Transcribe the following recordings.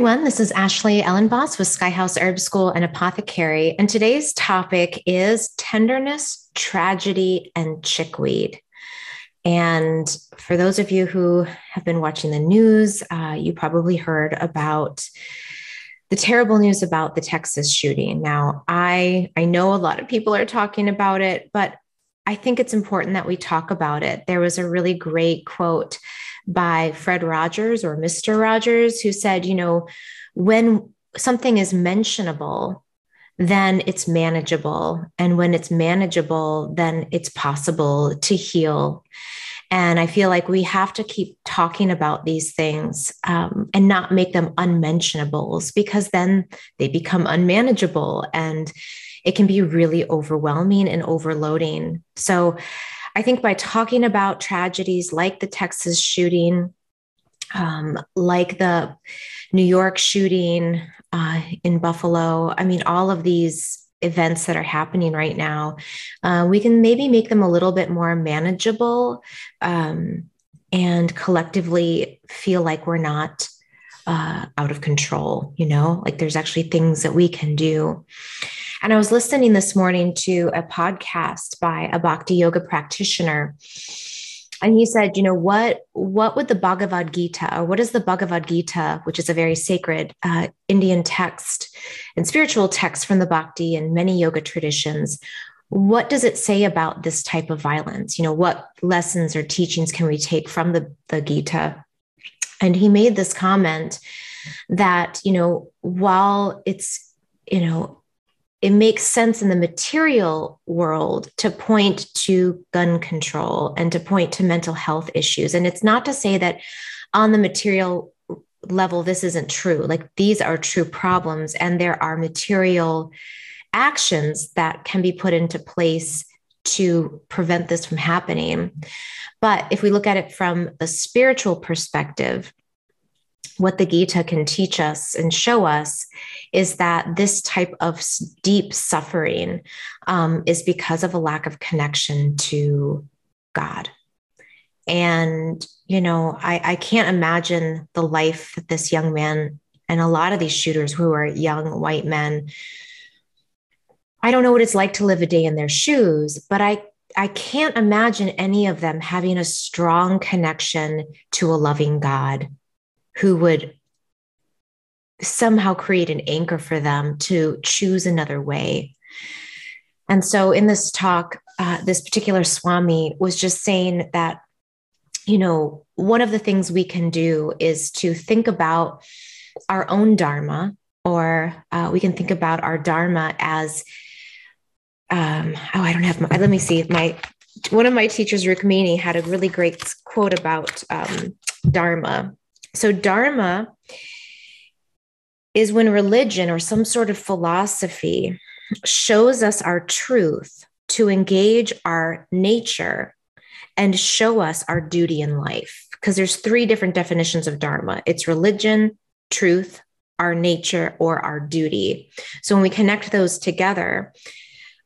Everyone, this is Ashley Ellenboss with Skyhouse Herb School and Apothecary, and today's topic is tenderness, tragedy, and chickweed. And for those of you who have been watching the news, you probably heard about the terrible news about the Texas shooting. Now, I know a lot of people are talking about it, but I think it's important that we talk about it. There was a really great quote by Fred Rogers or Mr. Rogers who said, when something is mentionable, then it's manageable. And when it's manageable, then it's possible to heal. And I feel like we have to keep talking about these things and not make them unmentionables, because then they become unmanageable and it can be really overwhelming and overloading. So I think by talking about tragedies like the Texas shooting, like the New York shooting in Buffalo, all of these events that are happening right now, we can maybe make them a little bit more manageable and collectively feel like we're not out of control, like there's actually things that we can do. And I was listening this morning to a podcast by a Bhakti yoga practitioner. And he said, what would the Bhagavad Gita, or what is the Bhagavad Gita, which is a very sacred Indian text and spiritual text from the Bhakti and many yoga traditions, what does it say about this type of violence? What lessons or teachings can we take from the Gita? And he made this comment that, while it's, it makes sense in the material world to point to gun control and to point to mental health issues. And it's not to say that on the material level, this isn't true. Like, these are true problems, and there are material actions that can be put into place to prevent this from happening. But if we look at it from the spiritual perspective, what the Gita can teach us and show us is that this type of deep suffering is because of a lack of connection to God. And, I can't imagine the life that this young man and a lot of these shooters who are young white men, I don't know what it's like to live a day in their shoes, but I can't imagine any of them having a strong connection to a loving God who would somehow create an anchor for them to choose another way. And so in this talk, this particular Swami was just saying that, one of the things we can do is to think about our own Dharma, or we can think about our Dharma as, let me see. One of my teachers, Rukmini, had a really great quote about Dharma. So Dharma is when religion or some sort of philosophy shows us our truth to engage our nature and show us our duty in life. Because there's three different definitions of Dharma. It's religion, truth, our nature, or our duty. So when we connect those together,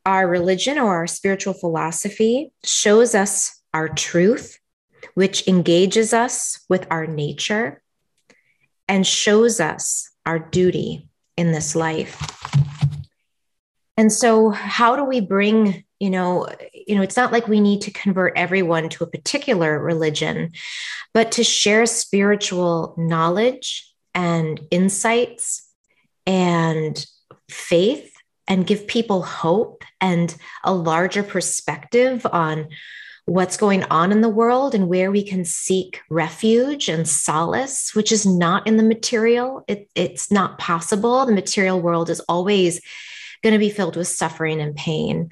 our religion or our spiritual philosophy shows us our truth, which engages us with our nature and shows us our duty in this life. And so how do we bring, it's not like we need to convert everyone to a particular religion, but to share spiritual knowledge and insights and faith and give people hope and a larger perspective on what's going on in the world and where we can seek refuge and solace, which is not in the material. It's not possible. The material world is always going to be filled with suffering and pain.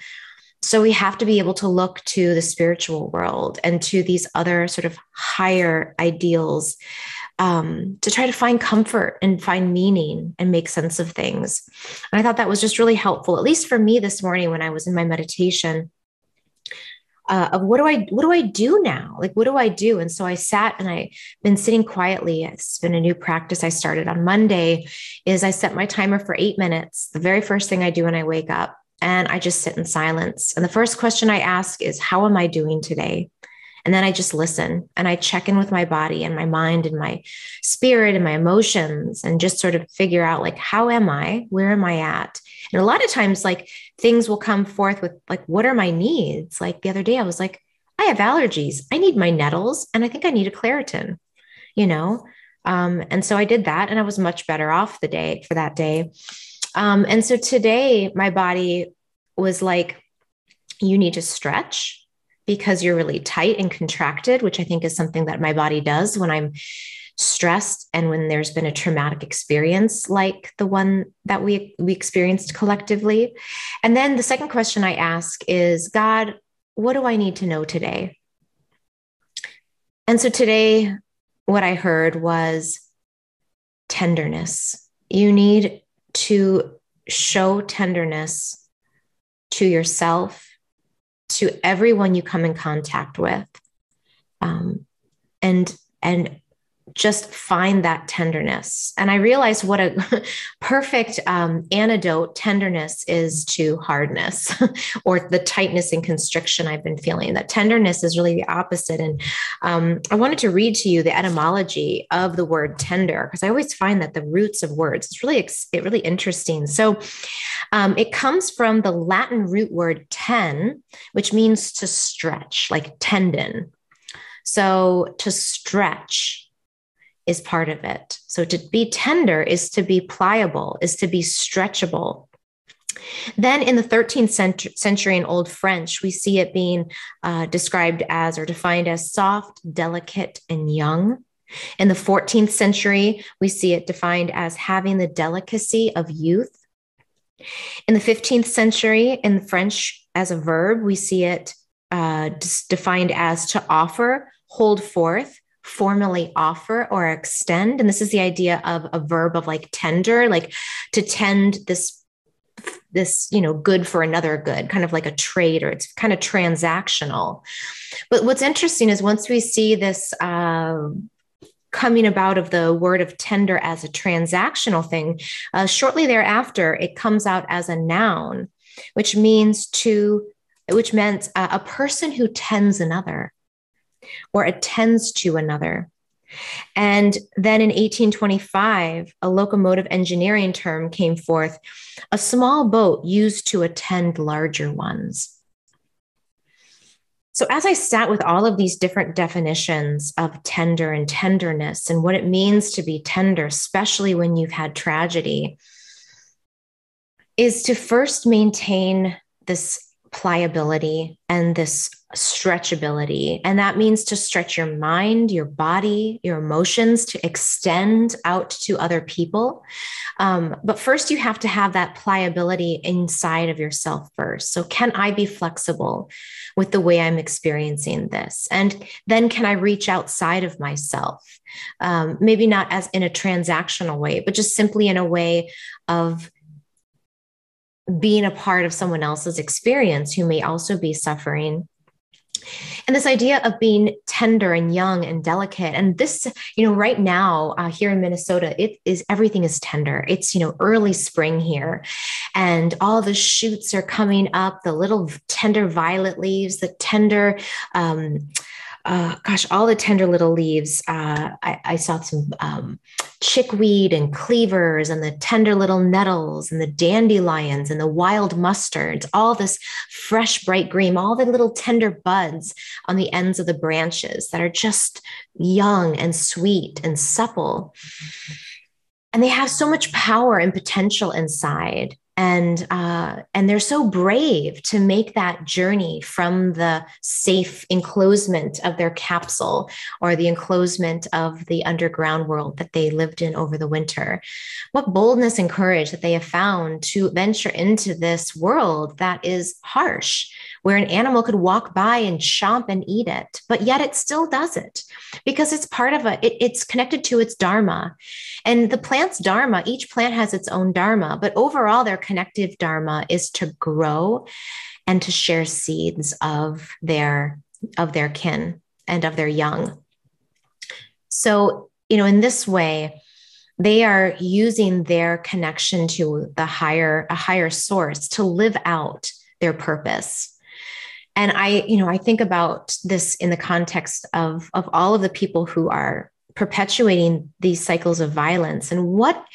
So we have to be able to look to the spiritual world and to these other sort of higher ideals to try to find comfort and find meaning and make sense of things. And I thought that was just really helpful, at least for me this morning when I was in my meditation. Of what do I do now? Like, what do I do? And so I sat and I've been sitting quietly. It's been a new practice I started on Monday is I set my timer for 8 minutes. The very first thing I do when I wake up, and I just sit in silence. And the first question I ask is, how am I doing today? And then I just listen and I check in with my body and my mind and my spirit and my emotions and just sort of figure out like, how am I? Where am I at? And a lot of times, like things will come forth with like, what are my needs? Like the other day, I was like, I have allergies. I need my nettles and I think I need a Claritin, you know? And so I did that and I was much better off the day for that day. And so today my body was like, you need to stretch because you're really tight and contracted, which I think is something that my body does when I'm stressed and when there's been a traumatic experience like the one that we experienced collectively. And then the second question I ask is, God, what do I need to know today? And so today, what I heard was tenderness. You need to show tenderness to yourself, to everyone you come in contact with, and just find that tenderness. And I realized what a perfect antidote tenderness is to hardness or the tightness and constriction I've been feeling. That tenderness is really the opposite. And I wanted to read to you the etymology of the word tender, because I always find that the roots of words, it's really interesting. So it comes from the Latin root word ten, which means to stretch, like tendon. So to stretch is part of it. So to be tender is to be pliable, is to be stretchable. Then in the 13th century in Old French, we see it being described as or defined as soft, delicate, and young. In the 14th century, we see it defined as having the delicacy of youth. In the 15th century, in French as a verb, we see it defined as to offer, hold forth, formally offer or extend. And this is the idea of a verb of like tender, like to tend this, good for another good, kind of like a trade, or it's kind of transactional. But what's interesting is once we see this coming about of the word of tender as a transactional thing, shortly thereafter, it comes out as a noun, which meant a person who tends another or attends to another. And then in 1825, a locomotive engineering term came forth, a small boat used to attend larger ones. So as I sat with all of these different definitions of tender and tenderness and what it means to be tender, especially when you've had tragedy, is to first maintain this pliability and this stretchability. And that means to stretch your mind, your body, your emotions, to extend out to other people. But first, you have to have that pliability inside of yourself first. So can I be flexible with the way I'm experiencing this? And then can I reach outside of myself? Maybe not as in a transactional way, but just simply in a way of being a part of someone else's experience who may also be suffering. And this idea of being tender and young and delicate. And this, right now here in Minnesota, everything is tender. It's, early spring here and all the shoots are coming up, the little tender violet leaves, the tender, all the tender little leaves. I saw some chickweed and cleavers and the tender little nettles and the dandelions and the wild mustards, all this fresh, bright green, all the little tender buds on the ends of the branches that are just young and sweet and supple. And they have so much power and potential inside. And they're so brave to make that journey from the safe enclosement of their capsule or the enclosement of the underground world that they lived in over the winter. What boldness and courage that they have found to venture into this world that is harsh, where an animal could walk by and chomp and eat it, but yet it still does it because it's part of it's connected to its dharma. And the plant's dharma, each plant has its own dharma, but overall their collective dharma is to grow and to share seeds of their kin and of their young. So, in this way, they are using their connection to a higher source to live out their purpose. And I think about this in the context of all of the people who are perpetuating these cycles of violence. And what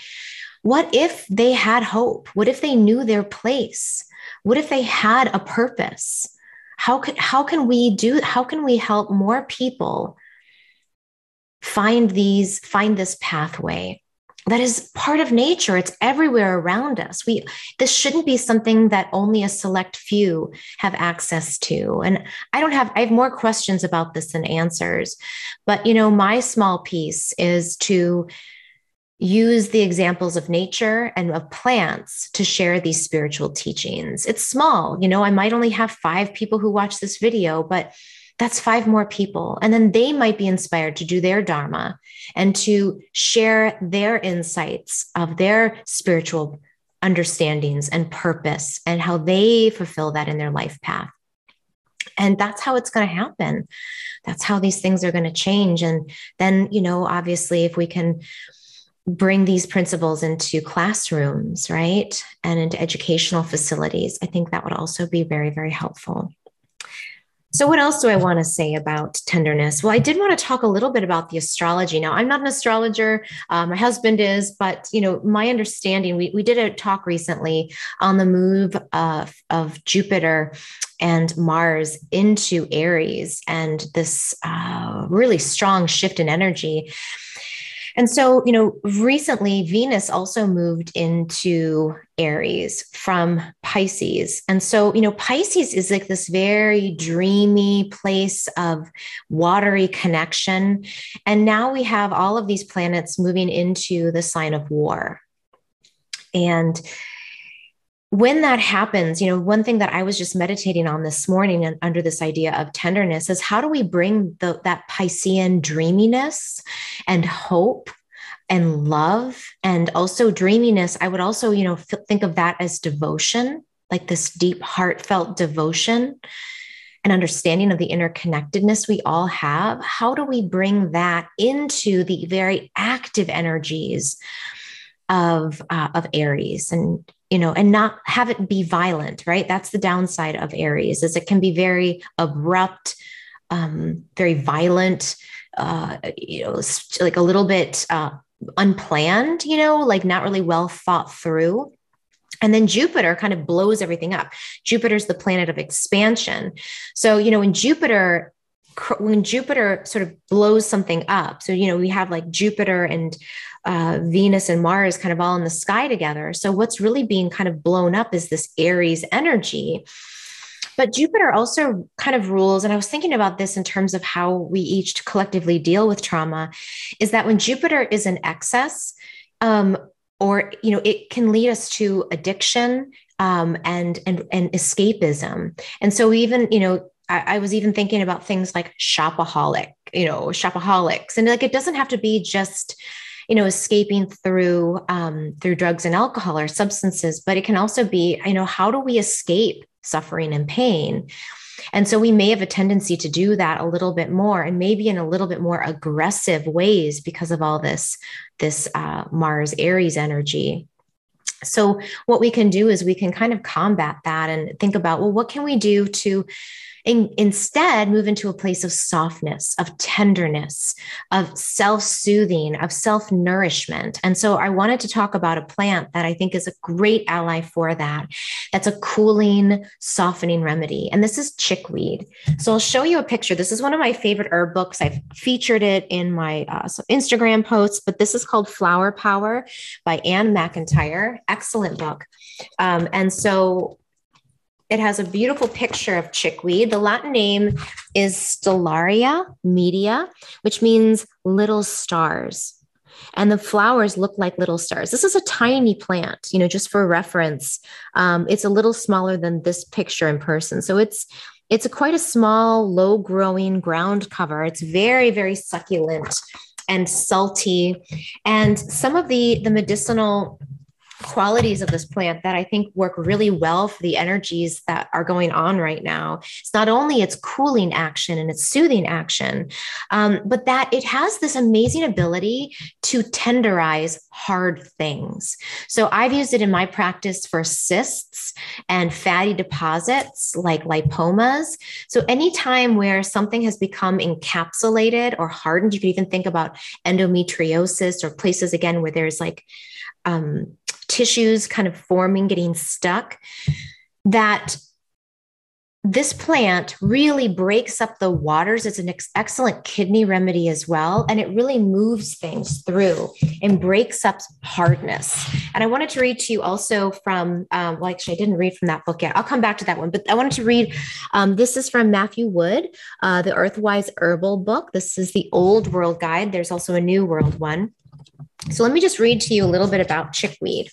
if they had hope? What if they knew their place? What if they had a purpose? How can we help more people find this pathway that is part of nature? It's everywhere around us. This shouldn't be something that only a select few have access to. And I have more questions about this than answers. But my small piece is to use the examples of nature and of plants to share these spiritual teachings. It's small, I might only have 5 people who watch this video, but that's 5 more people. And then they might be inspired to do their dharma and to share their insights of their spiritual understandings and purpose and how they fulfill that in their life path. And that's how it's going to happen. That's how these things are going to change. And then, obviously, if we can bring these principles into classrooms, right, and into educational facilities, I think that would also be very, very helpful. So what else do I want to say about tenderness? Well, I did want to talk a little bit about the astrology. Now, I'm not an astrologer. My husband is, but, my understanding, we did a talk recently on the move of Jupiter and Mars into Aries and this really strong shift in energy. And so, recently Venus also moved into Aries from Pisces. And so, Pisces is like this very dreamy place of watery connection. And now we have all of these planets moving into the sign of war. And when that happens, one thing that I was just meditating on this morning and under this idea of tenderness is how do we bring that Piscean dreaminess and hope and love and also dreaminess. I would also, think of that as devotion, like this deep, heartfelt devotion and understanding of the interconnectedness we all have. How do we bring that into the very active energies of Aries and not have it be violent, right? That's the downside of Aries, is it can be very abrupt, very violent, like a little bit unplanned, like not really well thought through. And then Jupiter kind of blows everything up. Jupiter's the planet of expansion. So, when Jupiter sort of blows something up, so, we have like Jupiter and Venus and Mars kind of all in the sky together. So what's really being kind of blown up is this Aries energy. But Jupiter also kind of rules, and I was thinking about this in terms of how we each collectively deal with trauma, is that when Jupiter is in excess, or it can lead us to addiction and escapism. And so even I was even thinking about things like shopaholics, and like it doesn't have to be just escaping through drugs and alcohol or substances, but it can also be how do we escape suffering and pain? And so we may have a tendency to do that a little bit more, and maybe in a little bit more aggressive ways because of all this Mars Aries energy. So what we can do is we can kind of combat that and think about, well, what can we do to instead move into a place of softness, of tenderness, of self-soothing, of self-nourishment. And so I wanted to talk about a plant that I think is a great ally for that. That's a cooling, softening remedy. And this is chickweed. So I'll show you a picture. This is one of my favorite herb books. I've featured it in my Instagram posts, but this is called Flower Power by Anne McIntyre. Excellent book. And so it has a beautiful picture of chickweed. The Latin name is Stellaria media, which means little stars. And the flowers look like little stars. This is a tiny plant, just for reference. It's a little smaller than this picture in person. So it's quite a small, low growing ground cover. It's very, very succulent and salty. And some of the medicinal qualities of this plant that I think work really well for the energies that are going on right now. It's not only its cooling action and its soothing action, but that it has this amazing ability to tenderize hard things. So I've used it in my practice for cysts and fatty deposits like lipomas. So anytime where something has become encapsulated or hardened, you can even think about endometriosis or places again where there's like tissues kind of forming, getting stuck, that this plant really breaks up the waters. It's an excellent kidney remedy as well. And it really moves things through and breaks up hardness. And I wanted to read to you also from, well, actually, I didn't read from that book yet. I'll come back to that one, but I wanted to read, this is from Matthew Wood, the Earthwise Herbal book. This is the Old World Guide. There's also a New World one. So let me just read to you a little bit about chickweed.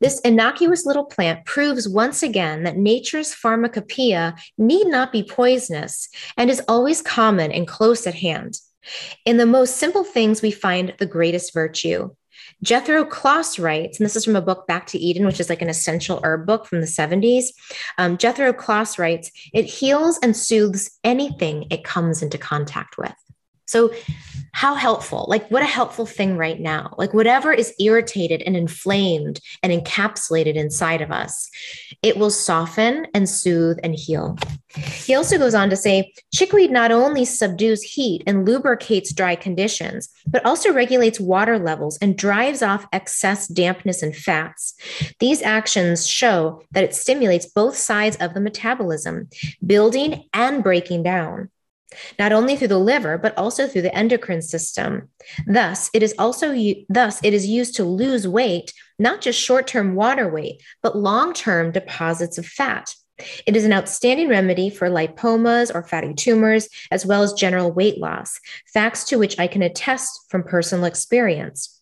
This innocuous little plant proves once again that nature's pharmacopoeia need not be poisonous and is always common and close at hand. In the most simple things, we find the greatest virtue. Jethro Kloss writes, and this is from a book, Back to Eden, which is like an essential herb book from the 70s. Jethro Kloss writes, it heals and soothes anything it comes into contact with. So how helpful, like what a helpful thing right now, like whatever is irritated and inflamed and encapsulated inside of us, it will soften and soothe and heal. He also goes on to say, chickweed not only subdues heat and lubricates dry conditions, but also regulates water levels and drives off excess dampness and fats. These actions show that it stimulates both sides of the metabolism, building and breaking down, not only through the liver, but also through the endocrine system. Thus, it is used to lose weight, not just short-term water weight, but long-term deposits of fat. It is an outstanding remedy for lipomas or fatty tumors, as well as general weight loss, facts to which I can attest from personal experience.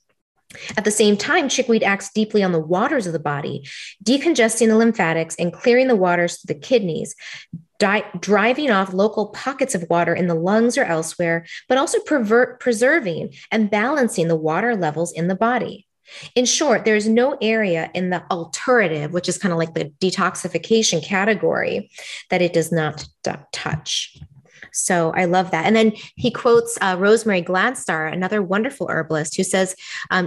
At the same time, chickweed acts deeply on the waters of the body, decongesting the lymphatics and clearing the waters to the kidneys, driving off local pockets of water in the lungs or elsewhere, but also preserving and balancing the water levels in the body. In short, there is no area in the alterative, which is kind of like the detoxification category, that it does not touch. So I love that. And then he quotes Rosemary Gladstar, another wonderful herbalist, who says,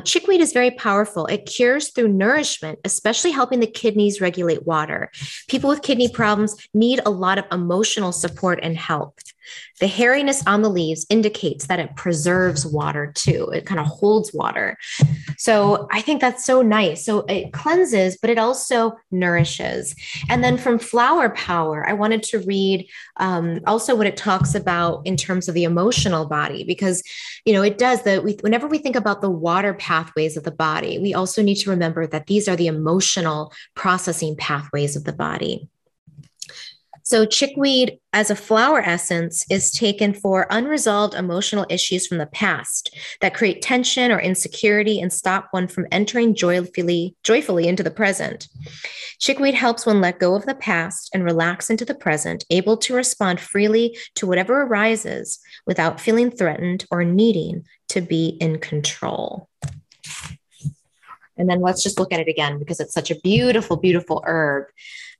chickweed is very powerful. It cures through nourishment, especially helping the kidneys regulate water. People with kidney problems need a lot of emotional support and help. The hairiness on the leaves indicates that it preserves water too. It kind of holds water. So I think that's so nice. So it cleanses, but it also nourishes. And then from Flower Power, I wanted to read also what it talks about in terms of the emotional body, because, you know, it does whenever we think about the water pathways of the body, we also need to remember that these are the emotional processing pathways of the body. So chickweed as a flower essence is taken for unresolved emotional issues from the past that create tension or insecurity and stop one from entering joyfully into the present. Chickweed helps one let go of the past and relax into the present, able to respond freely to whatever arises without feeling threatened or needing to be in control. And then let's just look at it again, because it's such a beautiful, beautiful herb,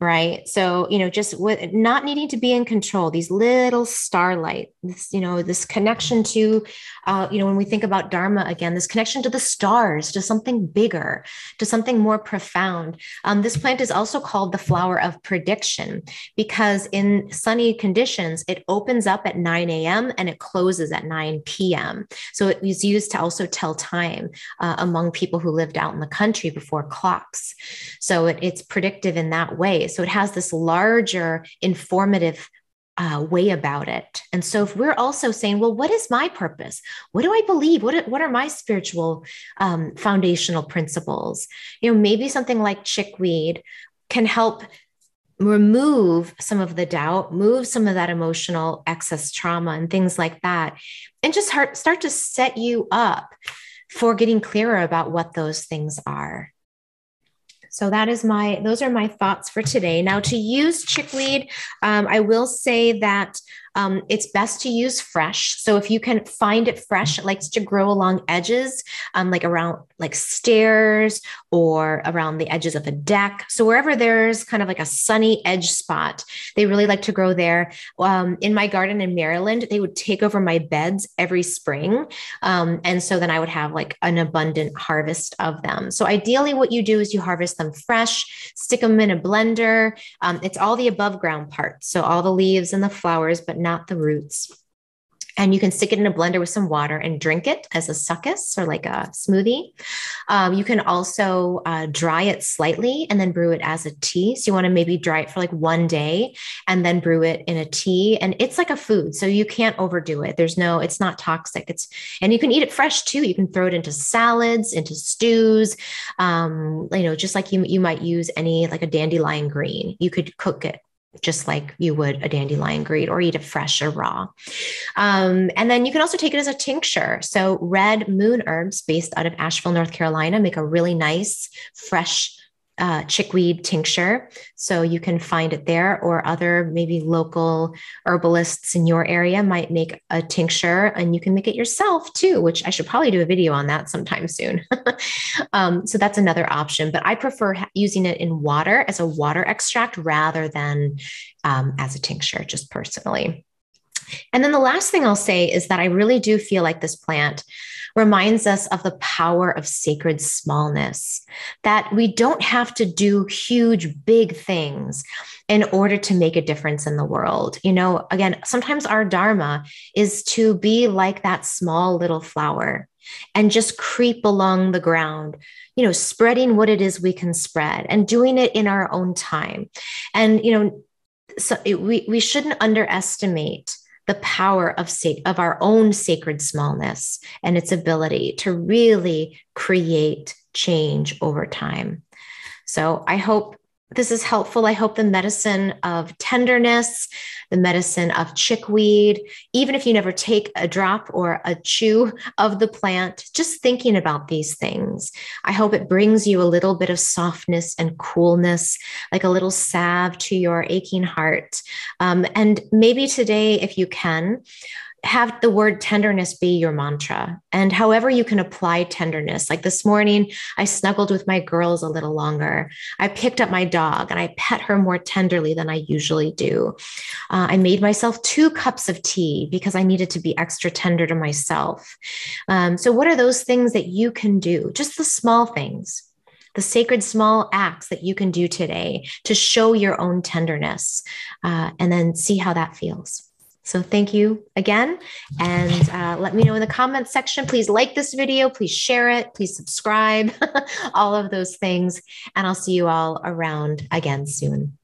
right? So, you know, just with not needing to be in control, these little starlight, this, you know, this connection to, you know, when we think about Dharma again, this connection to the stars, to something bigger, to something more profound. This plant is also called the flower of prediction, because in sunny conditions, it opens up at 9 a.m. and it closes at 9 p.m. So it was used to also tell time among people who lived out in the country before clocks. So it's predictive in that way. So it has this larger informative way about it. And so if we're also saying, well, what is my purpose? What do I believe? What are my spiritual foundational principles? You know, maybe something like chickweed can help remove some of the doubt, move some of that emotional excess trauma and things like that, and just start to set you up for getting clearer about what those things are. So those are my thoughts for today. Now, to use chickweed, I will say that It's best to use fresh. So if you can find it fresh, it likes to grow along edges, like around like stairs or around the edges of a deck. So wherever there's kind of like a sunny edge spot, they really like to grow there. In my garden in Maryland, they would take over my beds every spring. And so then I would have like an abundant harvest of them. So ideally what you do is you harvest them fresh, stick them in a blender. It's all the above ground parts. So all the leaves and the flowers, but not the roots. And you can stick it in a blender with some water and drink it as a suckus or like a smoothie. You can also dry it slightly and then brew it as a tea. So you want to maybe dry it for like one day and then brew it in a tea. And it's like a food, so you can't overdo it. It's not toxic. And you can eat it fresh too. You can throw it into salads, into stews. Just like you might use any like a dandelion green. You could cook it just like you would a dandelion green, or eat it fresh or raw. And then you can also take it as a tincture. So red moon herbs based out of Asheville, North Carolina, make a really nice, fresh chickweed tincture. So you can find it there, or other maybe local herbalists in your area might make a tincture, and you can make it yourself too, which I should probably do a video on that sometime soon. So that's another option, but I prefer using it in water as a water extract rather than as a tincture, just personally. And then the last thing I'll say is that I really do feel like this plant reminds us of the power of sacred smallness, that we don't have to do huge, big things in order to make a difference in the world. Again, sometimes our dharma is to be like that small little flower and just creep along the ground, spreading what it is we can spread and doing it in our own time. And, we shouldn't underestimate the power of our own sacred smallness and its ability to really create change over time. So I hope this is helpful. I hope the medicine of tenderness, the medicine of chickweed, even if you never take a drop or a chew of the plant, just thinking about these things, I hope it brings you a little bit of softness and coolness, like a little salve to your aching heart. And maybe today, if you can, have the word tenderness be your mantra. And however you can apply tenderness, like this morning, I snuggled with my girls a little longer. I picked up my dog and I pet her more tenderly than I usually do. I made myself 2 cups of tea because I needed to be extra tender to myself. So what are those things that you can do? Just the small things, the sacred small acts that you can do today to show your own tenderness, and then see how that feels. So thank you again. And let me know in the comments section. Please like this video. Please share it. Please subscribe. All of those things. And I'll see you all around again soon.